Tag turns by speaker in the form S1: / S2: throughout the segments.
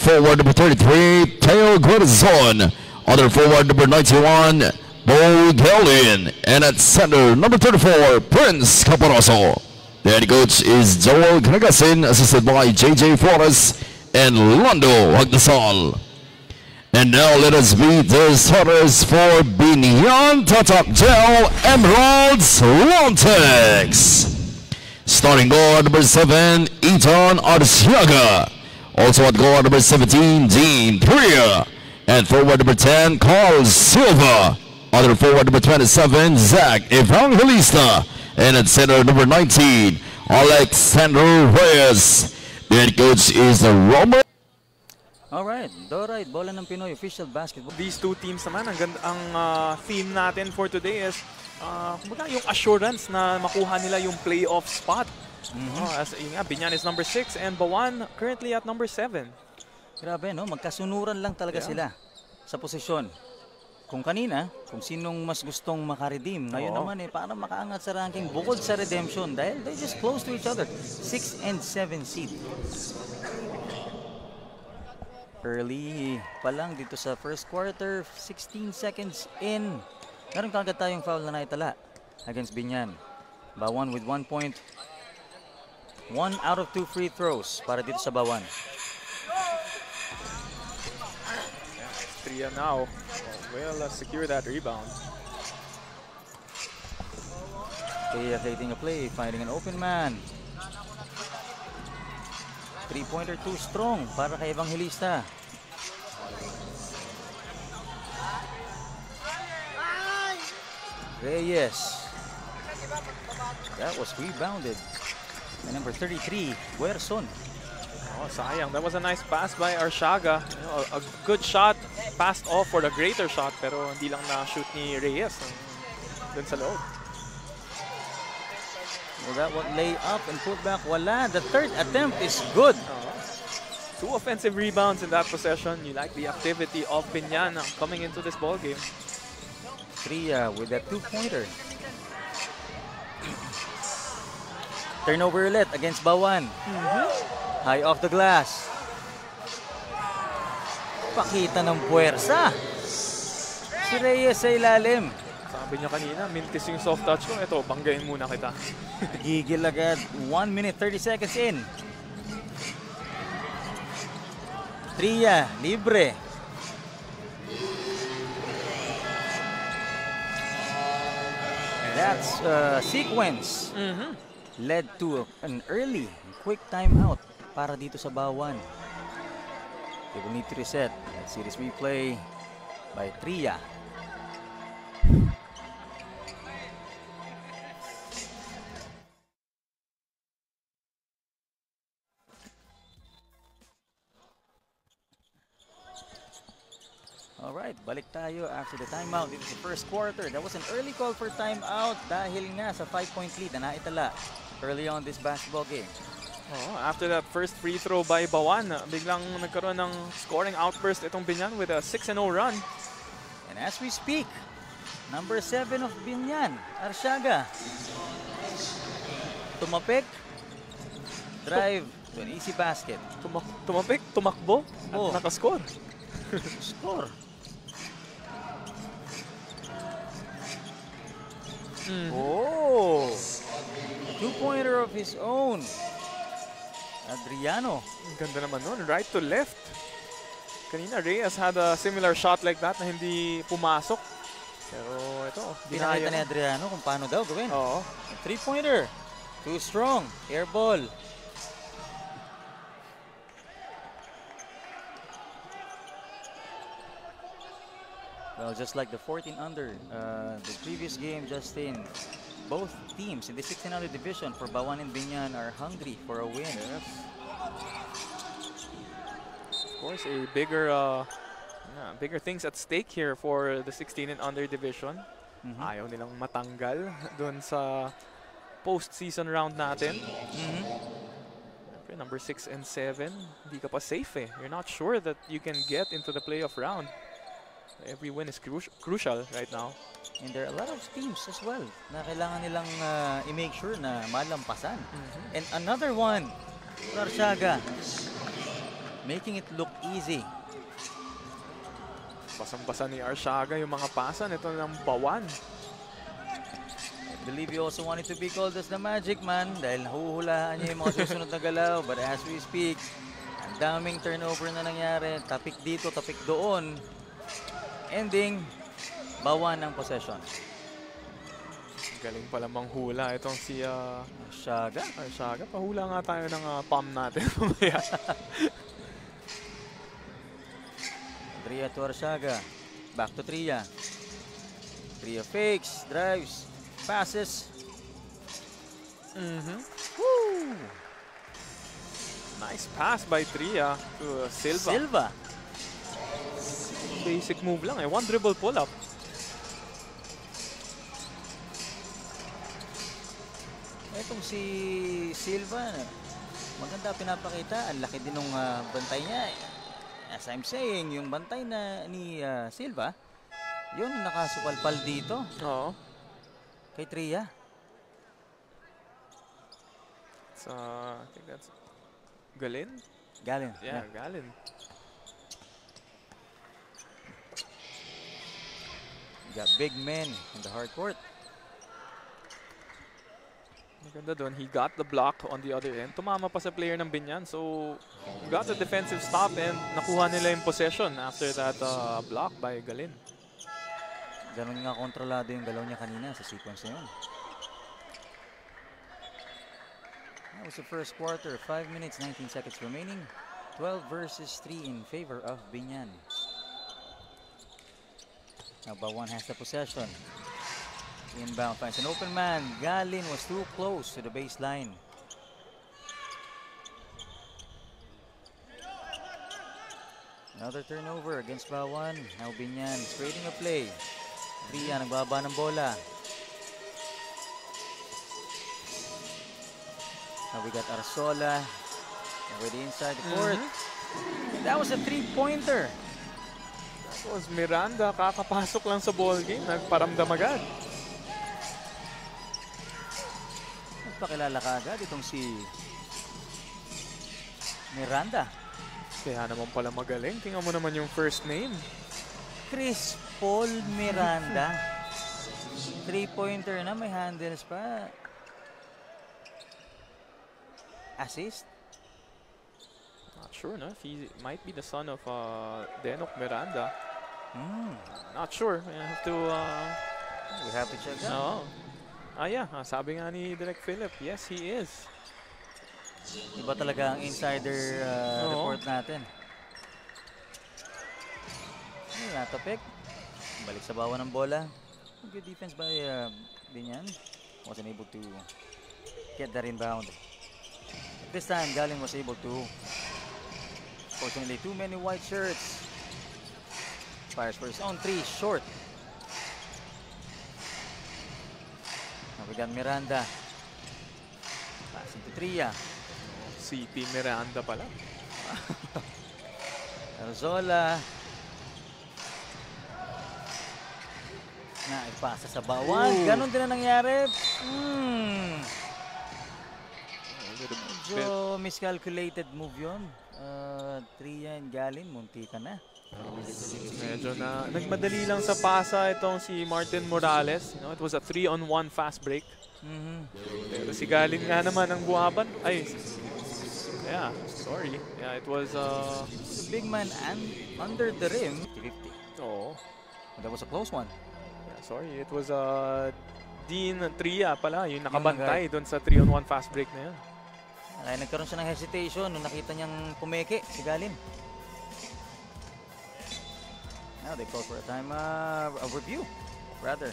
S1: forward number 33, Teo Corazon. Other forward number 91, Bo Gallin. And at center, number 34, Prince Caparoso. The head coach is Joel Gragasin, assisted by JJ Flores and Lando Agdasal. And now let us meet the starters for Binyan Tatap Gel Emeralds Lontex. Starting guard number 7, Eton Arciaga. Also at guard number 17, Dean Priya. And forward number 10, Carl Silva. Other forward number 27, Zach Evangelista. And at center number 19, Alexander Reyes. The head coach is the Robert.
S2: Alright, Dorite, Bola ng Pinoy official basketball.
S3: These two teams naman, ang theme natin for today is kumbaga yung assurance na makuha nila yung playoff spot. As yun nga, Binyan is number 6 and Bawan currently at number 7.
S2: Grabe, no? Magkasunuran lang talaga sila sa posisyon. Kung kanina, kung sinong mas gustong makaredeem. Ngayon naman para makaangat sa ranking bukod sa redemption dahil they just close to each other. 6 and 7 seed. Early pa lang dito sa first quarter, 16 seconds in. Meron kagad tayong foul na naitala against Binyan. Bawan with 1 point. 1 out of 2 free throws para dito sa Bawan.
S3: Tria now will secure that rebound.
S2: Kaya creating a play, finding an open man. 3-pointer too strong para kay Evangelista. Reyes. That was rebounded. And number 33, Guerson.
S3: Oh, sayang. That was a nice pass by Arciaga. You know, a good shot, passed off for the greater shot, pero hindi lang na-shoot ni Reyes dun sa loob.
S2: Well, that one lay up and put back. Wala. The third attempt is good.
S3: 2 offensive rebounds in that possession. You like the activity of Binyan coming into this ball game.
S2: Tria with that 2-pointer. Turnover ulit against Bawan. High off the glass. Pakita ng puwersa. Si Reyes sa ilalim.
S3: Sabi niya kanina, mintis yung soft touch ko. Ito, banggain muna kita.
S2: Gigil agad. 1 minute 30 seconds in. Tria, libre. That's sequence. Led to an early quick timeout para dito sa Bawan. They will need to reset. Let's see this replay by Tria. Alright, balik tayo after the timeout. This is the first quarter. That was an early call for timeout dahil nga sa 5-point lead na naitala early on this basketball game.
S3: After that first free throw by Bawan, biglang nagkaroon ng scoring outburst itong Binyan with a 6-0 run.
S2: And as we speak, number 7 of Binyan, Arciaga. Tumapik, drive to an easy basket.
S3: Tumapik, tumakbo, at nakascore.
S2: Score. Oh! 2-pointer of his own. Adriano.
S3: Ganda naman nun. Right to left. Kanina, Reyes had a similar shot like that na hindi pumasok. Pero ito,
S2: pinakita ni Adriano kung paano daw gawin.
S3: Oo.
S2: 3-pointer. Too strong. Air ball. Well, just like the 14 under, the previous game, Justin, both teams in the 1600 division for Bawan and Binyan are hungry for a win.
S3: Yes. Of course, a bigger things at stake here for the 16 and under division. Ayaw nilang matanggal doon sa post-season round natin. Number 6 and 7, hindi ka pa safe eh. You're not sure that you can get into the playoff round. Every win is crucial right now.
S2: And there are a lot of teams as well na kailangan nilang i-make sure na malampasan. And another one, Arciaga. making it look easy.
S3: Basang-basa ni Arsiaga yung mga pasan. Ito ng Bawan.
S2: I believe he also wanted to be called as the Magic Man dahil nahuhulaan niya yung mga susunod na galaw. But as we speak, ang daming turnover na nangyari. Tapik dito, tapik doon. Ending, Bawan ng possession.
S3: Galing pala manghula itong si
S2: Arsiaga.
S3: Arsiaga. Pahula nga tayo ng palm natin. Mamaya.
S2: Tria to Arsiaga. Back to Tria. Tria fakes, drives, passes. Woo!
S3: Nice pass by Tria to Silva.
S2: Silva.
S3: Basic move lang eh. One dribble pull-up.
S2: Itong si Silva, maganda pinapakita. Ang laki din ng bantay niya. As I'm saying, yung bantay na ni Silva, yun nakasupalpal dito.
S3: Oo.
S2: Kay Tria.
S3: So, I think that's Galin?
S2: Galin.
S3: Yeah, Galin.
S2: Got big men in the hard court.
S3: Maganda doon. He got the block on the other end. Tumama pa sa player ng Binyan. So, got the defensive stop and nakuha nila yung possession after that block by Galin.
S2: Ganun nga kontrolado yung galaw niya kanina sa sequence na yun. That was the first quarter. 5 minutes, 19 seconds remaining. 12 versus 3 in favor of Binyan. Now Bawan has the possession. Inbound finds an open man. Galin was too close to the baseline. Another turnover against Bawan. Now Binyan is creating a play. Tria nagbaba ng bola. Now we got Arzola already inside the court. That was a three-pointer.
S3: That was Miranda. Kakapasok lang sa ball game. Nagparamdam agad.
S2: Nagpakilala ka agad itong si Miranda.
S3: Kaya naman pala magaling. Tingnan mo naman yung first name.
S2: Chris Paul Miranda. Three-pointer na, may handles pa. Assist?
S3: Not sure, no? If he might be the son of Denok Miranda. Not sure.
S2: We have to check that.
S3: Oo. Yeah. Sabi nga ni Direk Philip, yes, he is.
S2: Iba talaga ang insider report natin. Natapik. Balik sa bawa ng bola. Good defense by Binyan. Wasn't able to get that inbound. This time, Galin was able to. Fortunately, too many white shirts. Fires for his own three, short. Now we got Miranda. Passing to Tria.
S3: CP Miranda pala.
S2: Arzola. Naipasa sa Bawan. Ganon din ang nangyari. Medyo miscalculated move yun. Tria and Galin, munti ka na.
S3: Medyo na nagmadali lang sa pasa itong si Martin Morales. You know, it was a 3-on-1 fast break. Pero si Galin nga naman ang buhaban. Ay, yeah, sorry. Yeah, it was
S2: The big man and under the rim. 50.
S3: Oh.
S2: That was a close one.
S3: Yeah, sorry, it was Dean Tria pala, yung nakabantay doon sa 3-on-1 fast break na yun.
S2: Ay, nagkaroon siya ng hesitation nung nakita niyang pumeke si Galin. Now they call for a time, a review, rather.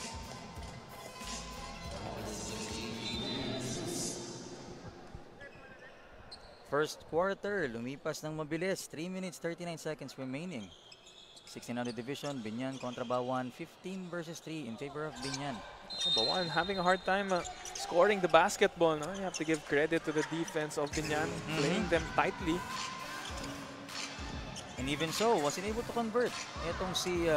S2: First quarter, lumipas ng mabilis. 3 minutes, 39 seconds remaining. 1600 division, Binyan kontra Bawan. 15 versus 3 in favor of Binyan.
S3: Bawan having a hard time scoring the basketball. No? You have to give credit to the defense of Binyan, playing them tightly.
S2: And even so, wasn't able to convert. Itong si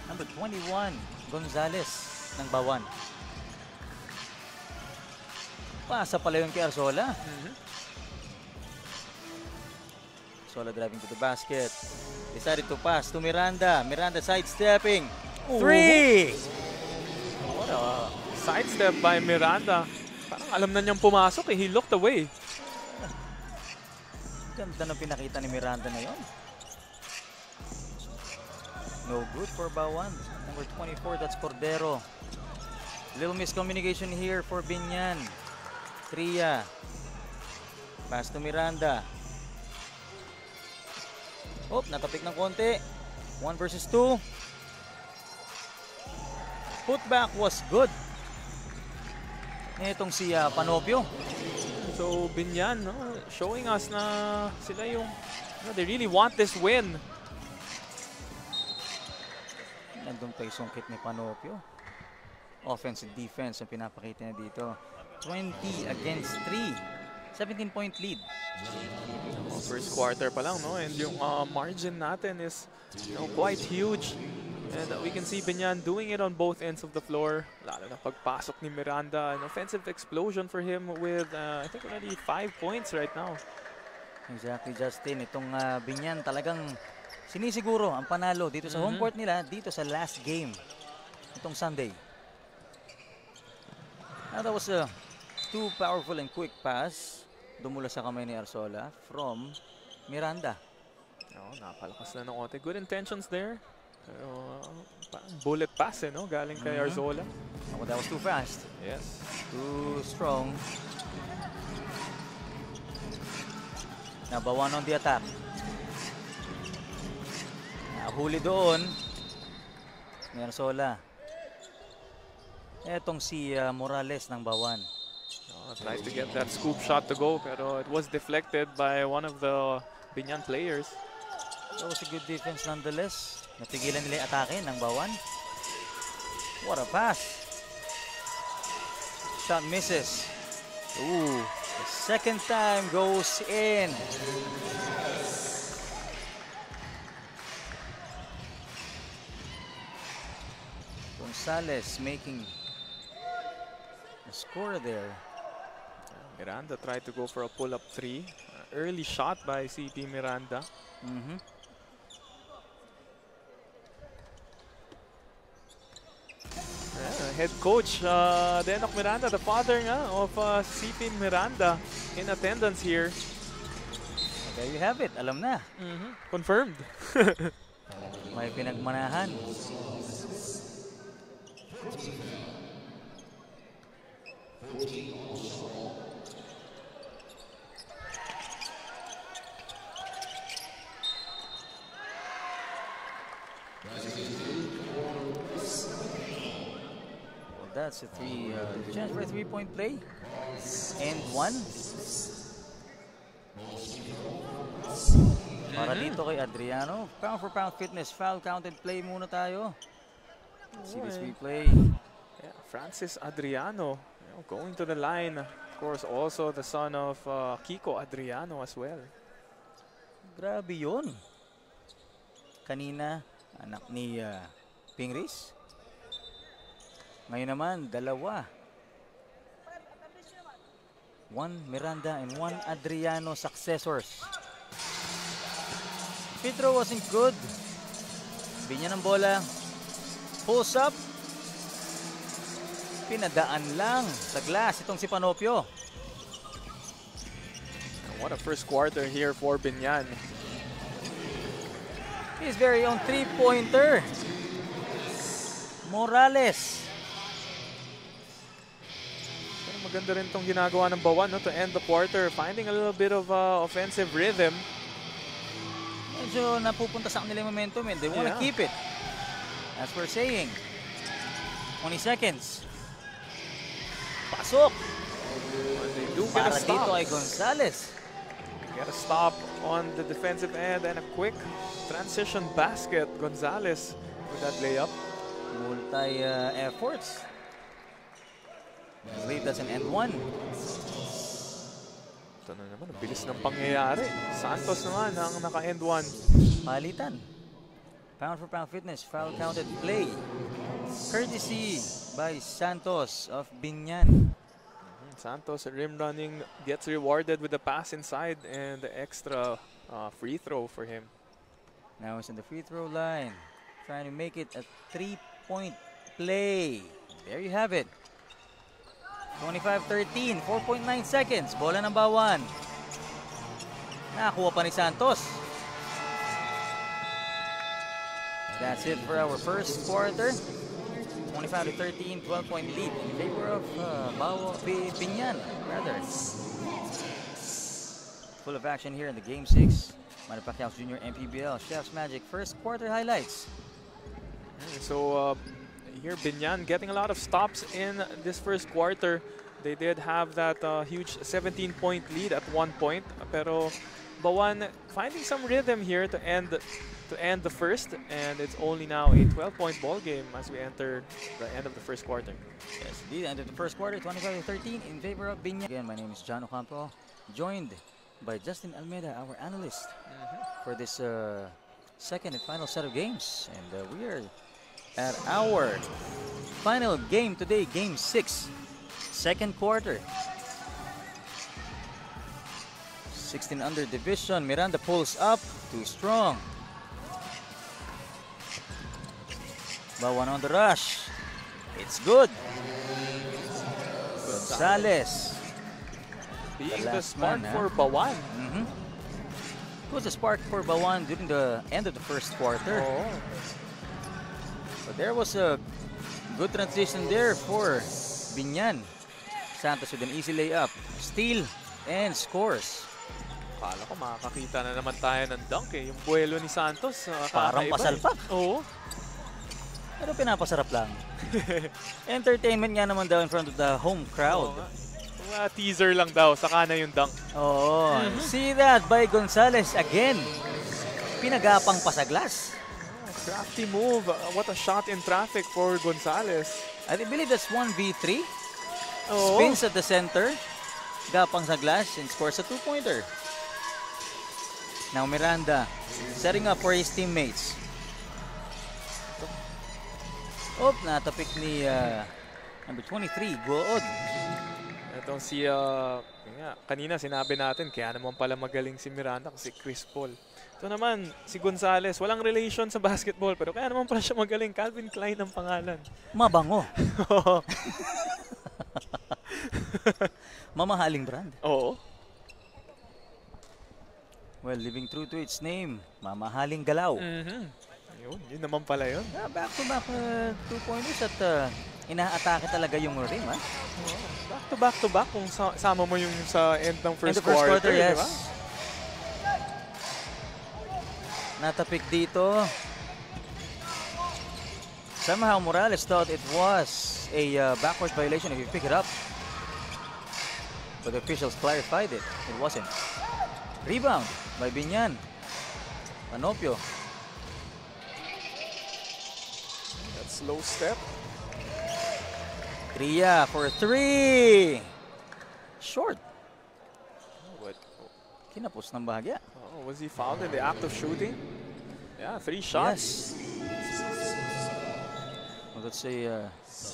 S2: number 21, Gonzales ng Bawan. Pasa pala yung kay Arzola. Arsola driving to the basket. Decided to pass to Miranda. Miranda sidestepping. 3!
S3: What a sidestep by Miranda. Parang alam na niyang pumasok eh. He looked away.
S2: Ganda ng pinakita ni Miranda na yon. No good for Bawan. Number 24, that's Cordero. Little miscommunication here for Binyan. Tria. Pass to Miranda. Oh, natapik ng konti. 1 versus 2. Putback was good. Itong si Panopio.
S3: So Binyan, no, showing us na sila yung, they really want this win.
S2: Nandun pa yung sungkit ni Panopio. Offense and defense ang pinapakita niya dito. 20 against 3. 17-point lead.
S3: First quarter pa lang, no? And yung margin natin is quite huge. And we can see Binyan doing it on both ends of the floor. Lalo na pagpasok ni Miranda. An offensive explosion for him with, I think, already 5 points right now.
S2: Exactly, Justin. Itong Binyan talagang sinisiguro ang panalo dito sa home court nila, dito sa last game. Itong Sunday. Now, that was a too powerful and quick pass. Dumula sa kamay ni Arsola from Miranda.
S3: Napalakas na ng konti. Good intentions there. Bullet pass, no? Galing kay Arzola.
S2: Oh, that was too fast.
S3: Yes.
S2: Too strong. Nabawan on the attack. Nahuli doon ni Arzola. Etong si Morales ng Bawan.
S3: Tried to get that scoop shot to go, pero it was deflected by one of the Binyan players.
S2: That was a good defense nonetheless. Natigilan nila yung atake ng Bawan. What a pass. Shot misses. Ooh, the second time goes in. Gonzalez making a score there.
S3: Miranda tried to go for a pull-up 3. Early shot by CP Miranda. Head coach Denok Miranda, the father nga of CP Miranda, in attendance here.
S2: There you have it. Alam na.
S3: Confirmed.
S2: May pinagmanahan. That's a chance for a 3-point play. And 1. Para dito kay Adriano. Pound for pound fitness. Foul counted play muna tayo. See this replay.
S3: Yeah, Francis Adriano going to the line. Of course, also the son of Kiko Adriano as well.
S2: Grabe yun. Kanina, anak ni Pingris. Ngayon naman, dalawa. 1 Miranda and 1 Adriano successors. Pedro wasn't good. Binyan ng bola. Pulls up. Pinadaan lang sa glass itong si Panopio.
S3: What a first quarter here for Binyan.
S2: His very own 3-pointer. Morales.
S3: Maganda rin itong ginagawa ng Bawan, no, to end the quarter, finding a little bit of offensive rhythm.
S2: Medyo napupunta sa kanila yung momentum and they want to keep it. As we're saying. 20 seconds. Pasok.
S3: They do get
S2: Para
S3: a stop.
S2: dito ay Gonzalez.
S3: Get a stop on the defensive end and a quick transition basket. Gonzalez with that layup.
S2: Multi-efforts. I believe that's an end 1.
S3: Ito na naman, ang bilis ng pangyayari. Santos naman ang naka-end 1.
S2: Palitan. Pound for pound fitness. Foul counted play. Courtesy by Santos of Binyan.
S3: Santos rim running gets rewarded with the pass inside and the extra free throw for him.
S2: Now he's in the free throw line, trying to make it a 3-point play. There you have it. 25-13, 4.9 seconds. Bola ng Bawan. Nakakuha pa ni Santos. That's it for our first quarter. 25-13, 12-point lead in favor of Biñan, rather. Full of action here in the Game 6. Manny Pacquiao's Junior MPBL Chef's Magic first quarter highlights.
S3: So here Biñan getting a lot of stops in this first quarter. They did have that huge 17-point lead at one point, pero Bawan finding some rhythm here to end the first, and it's only now a 12-point ball game as we enter the end of the first quarter.
S2: Yes, the end of the first quarter, 25-13 in favor of Biñan. Again, my name is John Ocampo, joined by Justin Almeida, our analyst, for this second and final set of games. And we are at our final game today, Game 6, second quarter. 16 under division. Miranda pulls up, too strong. Bawan on the rush. It's good. Gonzalez.
S3: Being the
S2: man,
S3: spark for Bawan.
S2: It was a spark for Bawan during the end of the first quarter.
S3: Oh.
S2: But there was a good transition there for Biñan. Santos with an easy layup, steal, and scores.
S3: Akala ko makakakita na naman tayo ng dunk eh. Yung buwelo ni Santos.
S2: Parang pasalpak.
S3: Oo.
S2: Pero pinapasarap lang. Entertainment nga naman daw in front of the home crowd.
S3: Teaser lang daw, saka na yung dunk.
S2: Oo. See that by Gonzalez again. Pinagapang pasaglas.
S3: Crafty move. What a shot in traffic for Gonzalez.
S2: I believe that's 1v3.
S3: Oh.
S2: Spins at the center. Gapang sa glass and scores a two-pointer. Now Miranda setting up for his teammates. Oh, natapik ni number 23, Guod.
S3: Itong si, kanina sinabi natin, kaya naman pala magaling si Miranda kasi Chris Paul. Ito naman, si Gonzalez, walang relation sa basketball, pero kaya naman pala siya magaling. Calvin Klein ang pangalan.
S2: Mabango. Mamahaling brand.
S3: Oo.
S2: Well, living true to its name, mamahaling galaw.
S3: Yun naman pala yun.
S2: Back-to-back 2-pointers at ina-atake talaga yung rim, ha?
S3: Back-to-back kung sama mo yung sa end ng first quarter,
S2: yes.
S3: di ba?
S2: Natapik dito. Somehow Morales thought it was a backwards violation if you pick it up. But the officials clarified it. It wasn't. Rebound by Biñan. Panopio.
S3: That slow step.
S2: Tria for 3. Short.
S3: What?
S2: Kinapos ng bahagya.
S3: Oh, was he fouled in the act of shooting? Yeah, 3 shots.
S2: Yes. Well, that's a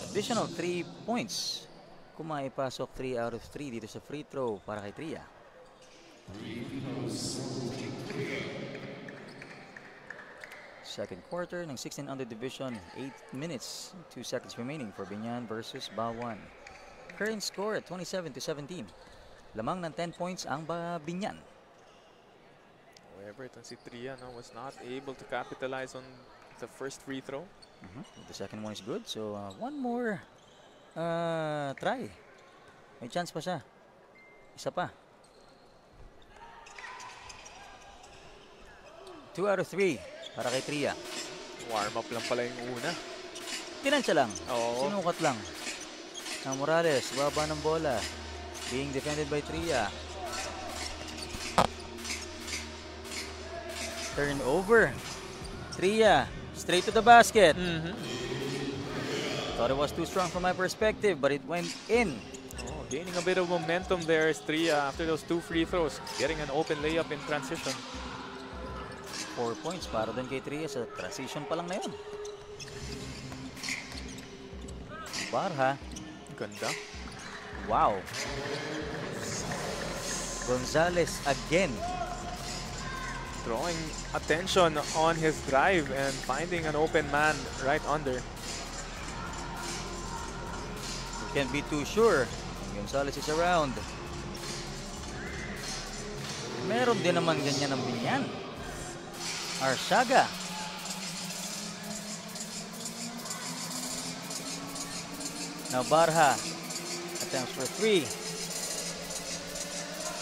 S2: additional 3 points. Kung maipasok 3 out of 3 dito sa free throw para kay Tria. Second quarter ng 16 under division, 8 minutes, 2 seconds remaining for Biñan versus Bawan. Current score at 27-17. Lamang ng 10 points ang Biñan.
S3: However, itong si Tria was not able to capitalize on the first free throw.
S2: The second one is good, so one more try. May chance pa siya. Isa pa. 2 out of 3 para kay Tria.
S3: Warm up lang pala yung una.
S2: Tinansya lang.
S3: Oo.
S2: Sinukat lang. Now Morales, baba ng bola. Being defended by Tria. Turnover. Tria, straight to the basket. Thought it was too strong from my perspective, but it went in.
S3: Oh, gaining a bit of momentum there is Tria after those 2 free throws. Getting an open layup in transition.
S2: 4 points para doon kay Tria sa transition pa lang na yun. Barha.
S3: Ganda.
S2: Wow. Gonzalez again.
S3: Drawing attention on his drive and finding an open man right under.
S2: You can't be too sure. Gonzales is around. Meron din naman ganyan ng Binyan. Arsiaga. Now Barha attempts for 3.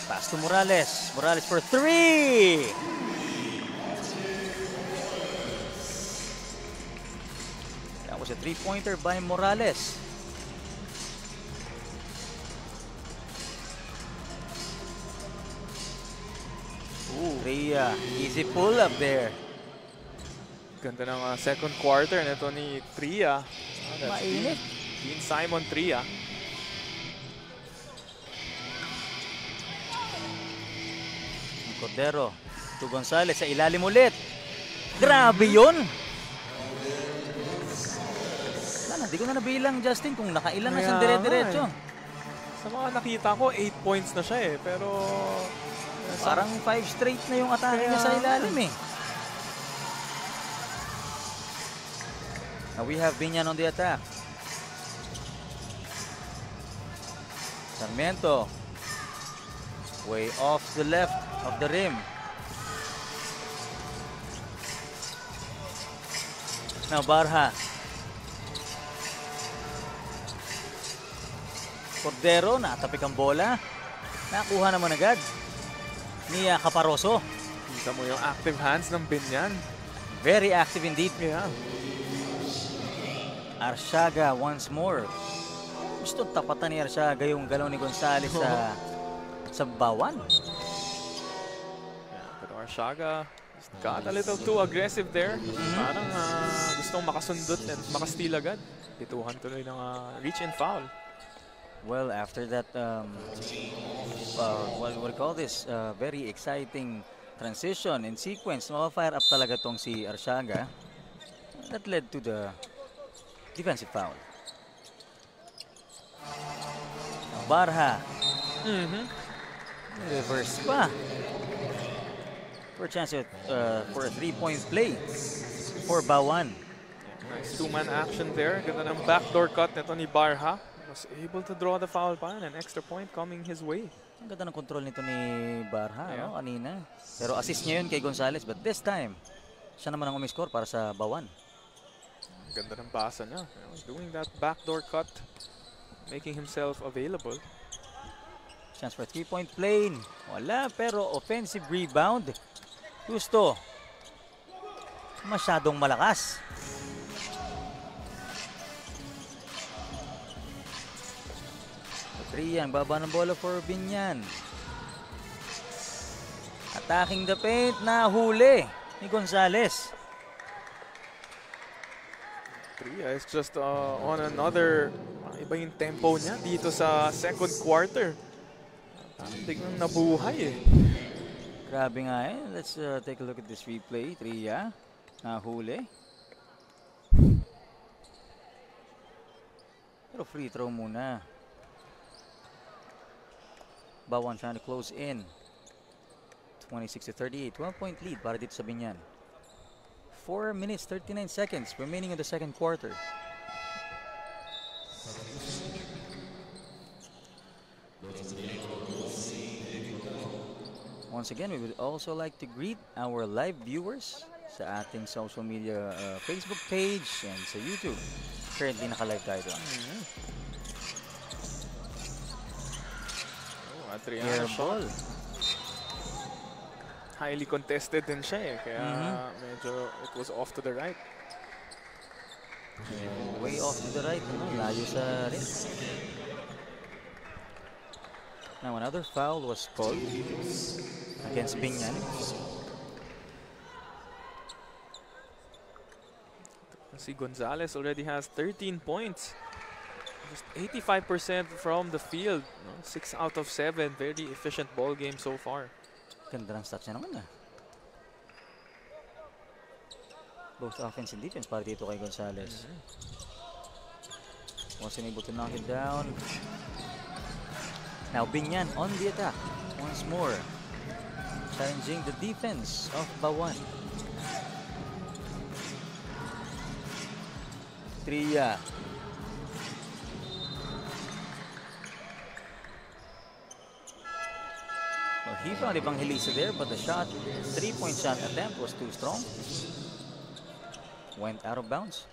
S2: Pass to Morales. Morales for 3. That was a 3-pointer by Morales. Tria, easy pull up there.
S3: Ganda ng second quarter nito ni Tria.
S2: Mainit.
S3: Dean Simon Tria.
S2: Cordero to Gonzales sa ilalim ulit. Grabe yun! Hindi ko na nabilang, Justin, kung nakailan na siyang dire-diretso.
S3: Sa mga nakita ko, 8 points na siya eh. Pero
S2: parang 5 straight na yung atake niya sa ilalim eh. Now we have Binyan on the attack. Sarmiento. Way off the left of the rim. Now Barha. Cordero, nakatapik ang bola. Nakuha naman agad ni Caparoso.
S3: Kita mo yung active hands ng Binyan.
S2: Very active indeed.
S3: Yeah.
S2: Arsiaga once more. Gusto tapatan ni Arsiaga yung galaw ni Gonzales sa bawan.
S3: Yeah, pero Arsiaga got a little too aggressive there. Parang gustong makasundot at makasteal agad. Ituhan tuloy ng reach and foul.
S2: Well, after that, what do you call this? Very exciting transition and sequence. Maka-fire up talaga tong si Arsiaga. That led to the defensive foul. Barha. Reverse pa. For a chance for a 3-point play for Bawan.
S3: Nice two-man action there. Ganda ng backdoor cut nito ni Barha. Was able to draw the foul pa, an extra point coming his way.
S2: Ang ganda ng control nito ni Barha, no, kanina. Pero assist niya yun kay Gonzales, but this time, siya naman ang umiscore para sa Bawan.
S3: Ganda ng basa niya. Doing that backdoor cut, making himself available.
S2: Chance for a 3-point play. Wala, pero offensive rebound. Gusto. Masyadong malakas. Trian, baba ng bola for Binyan. Attacking the paint, nahuli ni Gonzales.
S3: Tria is just on another, iba yung tempo niya dito sa second quarter. Tignan nabuhay eh.
S2: Grabe nga eh. Let's take a look at this replay. Tria, nahuli. Pero free throw muna. Bawan trying to close in. 26-38. 12-point lead para dito sa Binyan. 4 minutes, 39 seconds remaining in the second quarter. Once again, we would also like to greet our live viewers sa ating social media Facebook page and sa YouTube. Currently, naka-live tayo doon.
S3: Adriano shot. Highly contested din siya eh. Kaya medyo it was off to the right.
S2: Way off to the right. Layo sa rin. Now another foul was called against Binyan.
S3: Si Gonzales already has 13 points. Just 85% from the field. 6 out of 7. Very efficient ball game so far.
S2: Ganda ng stats niya naman ah. Both offense and defense para dito kay Gonzales. Wasn't able to knock it down. Now Binyan on the attack. Once more. challenging the defense of Bawan. Tria. Well, he found Evangelista there, but the shot, 3-point shot attempt was too strong. Went out of bounds.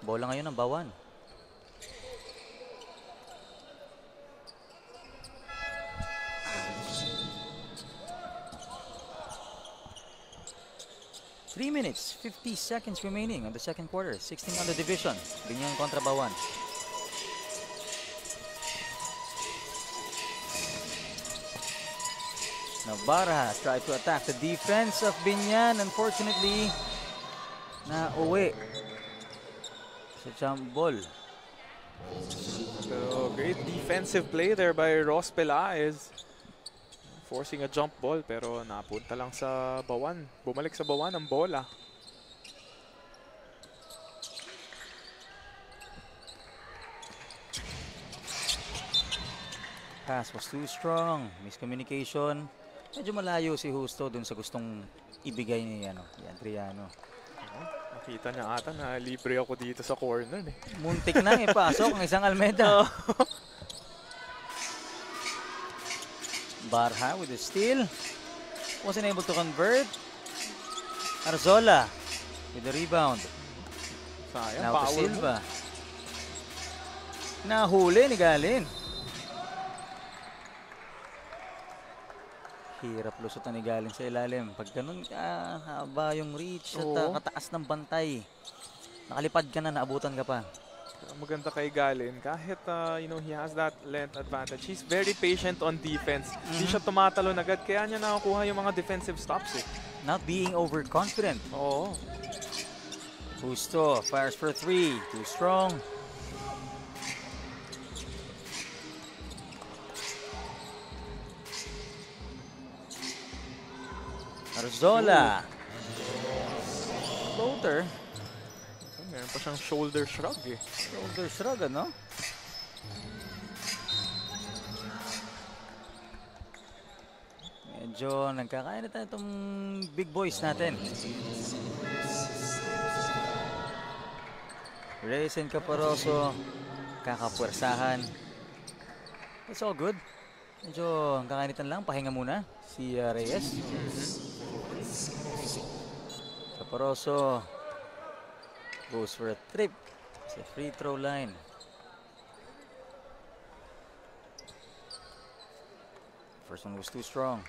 S2: Bola ngayon ng Bawan. Three minutes, 50 seconds remaining on the second quarter. 16 on the division. Binyan kontra Bawan. Navarra tried to attack the defense of Binyan. Unfortunately, na-uwi sa jump ball.
S3: So, great defensive play there by Ross Pelaez. Forcing a jump ball pero napunta lang sa Bawan. Bumalik sa Bawan ang bola.
S2: Pass was too strong. Miscommunication. Medyo malayo si Justo dun sa gustong ibigay ni Adriano.
S3: Nakita niya ata na libre ako dito sa corner.
S2: Muntik na ipasok ang isang Almeida. Barha with the steal. Wasn't able to convert. Arzola with the rebound.
S3: Sayang,
S2: Now to
S3: power
S2: Silva.
S3: move.
S2: Nahuli ni Galin. Hirap lusutan ni Galin sa ilalim. Pag ganun haba yung reach at kataas ng bantay. Nakalipad ka na, naabutan ka pa.
S3: Maganda kay Galin. Kahit, he has that length advantage. He's very patient on defense. Hindi siya tumatalon agad. Kaya niya nakakuha yung mga defensive stops.
S2: Not being overconfident.
S3: Oo.
S2: Justo fires for three. Too strong. Arzola. Floater.
S3: Meron pa siyang shoulder shrug
S2: Shoulder shrug, ano? Medyo nagkakain na tayo itong big boys natin. Reyes and Caparoso, kakapwersahan. It's all good. Medyo kakainitan lang, pahinga muna si Reyes. Caparoso goes for a trip sa free throw line. First one was too strong.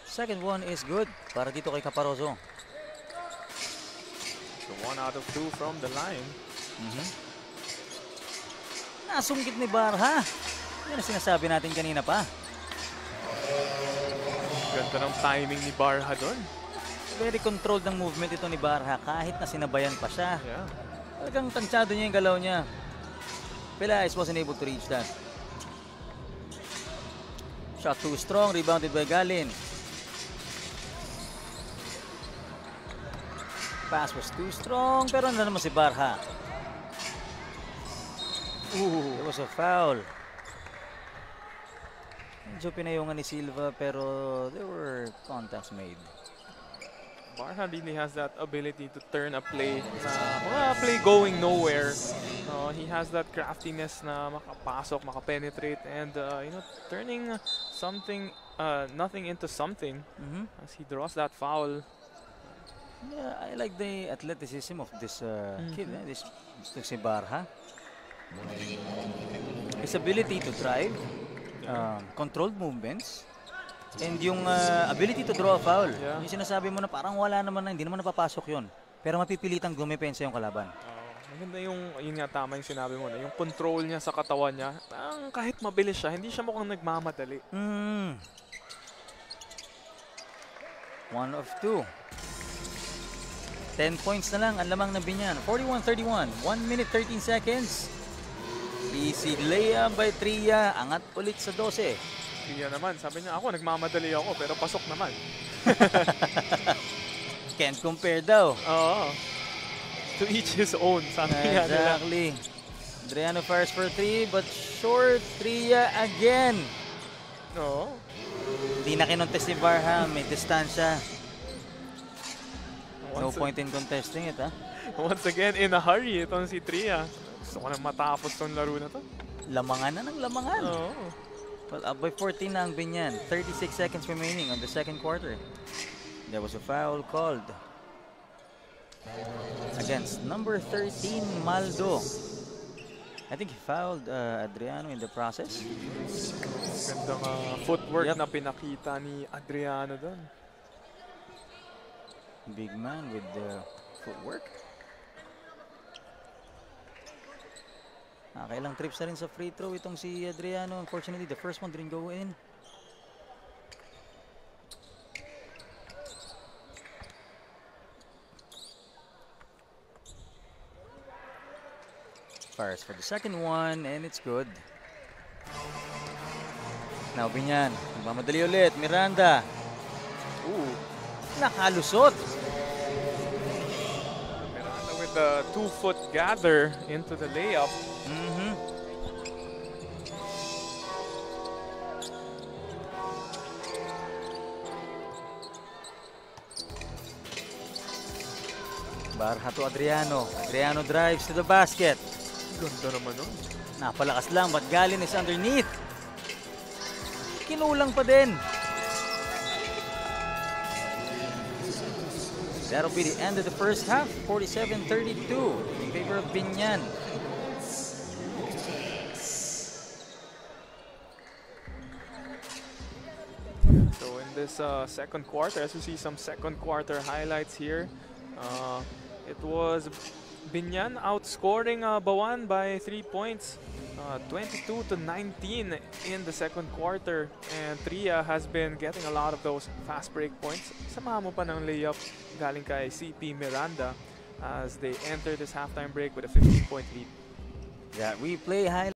S2: Second one is good para dito kay Caparoso.
S3: So 1 out of 2 from the line.
S2: Nasungkit ni Barha. Yan ang sinasabi natin kanina pa.
S3: Ganda ng timing ni Barha doon.
S2: Very controlled ng movement ito ni Barha kahit na sinabayan pa siya.
S3: Yeah.
S2: Talagang tansyado niya yung galaw niya. Pelaez wasn't able to reach that. Shot too strong, rebounded by Galin. Pass was too strong, pero ano naman si Barha. It was a foul. Medyo pinayungan ni Silva, pero there were contacts made.
S3: Barha really has that ability to turn a play na play going nowhere. He has that craftiness na makapasok, makapenetrate, and turning something, nothing into something as he draws that foul.
S2: Yeah, I like the athleticism of this kid. This si Barha. His ability to drive, controlled movements, and yung ability to draw a foul.
S3: Yeah.
S2: Yung sinasabi mo na parang wala naman na, hindi naman napapasok yun. Pero mapipilitang dumepensa yung kalaban.
S3: Maganda yun nga tama yung sinabi mo na. Yung control niya sa katawan niya, kahit mabilis siya, hindi siya mukhang nagmamadali.
S2: 1 of 2. 10 points na lang ang lamang ng Binyan. 41-31. 1 minute 13 seconds. Easy layup by Tria. Angat ulit sa 12.
S3: Tria naman, sabi niya ako, nagmamadali ako pero pasok naman.
S2: Can't compare daw.
S3: Oo. To each his own, sabi nga nila.
S2: Exactly. Adriano fires for 3, but short. Tria again.
S3: No.
S2: Hindi na kinontes ni Barham. May distansya. No point in contesting it, ha?
S3: Once again, in a hurry, itong si Tria. Gusto ko na matapos tong laro na to.
S2: Lamangan na ng lamangan.
S3: Oo.
S2: Well, up by 14 na ang Binyan. 36 seconds remaining on the second quarter. There was a foul called against number 13, Maldo. I think he fouled Adriano in the process.
S3: Gandang footwork
S2: Yep.
S3: na pinakita ni Adriano doon.
S2: Big man with the footwork. Nakailang trips na rin sa free throw itong si Adriano. Unfortunately, the first one didn't go in. Fires for the second one, and it's good. Now, Binyan. Nagmamadali ulit. Miranda.
S3: Ooh.
S2: Nakalusot.
S3: Miranda with the 2-foot gather into the layup.
S2: Mhm. Barha to Adriano. Adriano drives to the basket.
S3: Ganda naman nun.
S2: Napalakas lang, but Gallin is underneath. Kinulang pa din. That'll be the end of the first half. 47-32 in favor of Binyan.
S3: So in this second quarter, as you see some second quarter highlights here, it was Binyan outscoring Bawan by 3 points, 22-19 in the second quarter, and Tria has been getting a lot of those fast break points. Samahan mo pa ng layup galing kay CP Miranda as they enter this halftime break with a 15-point lead.
S2: Yeah, we play high.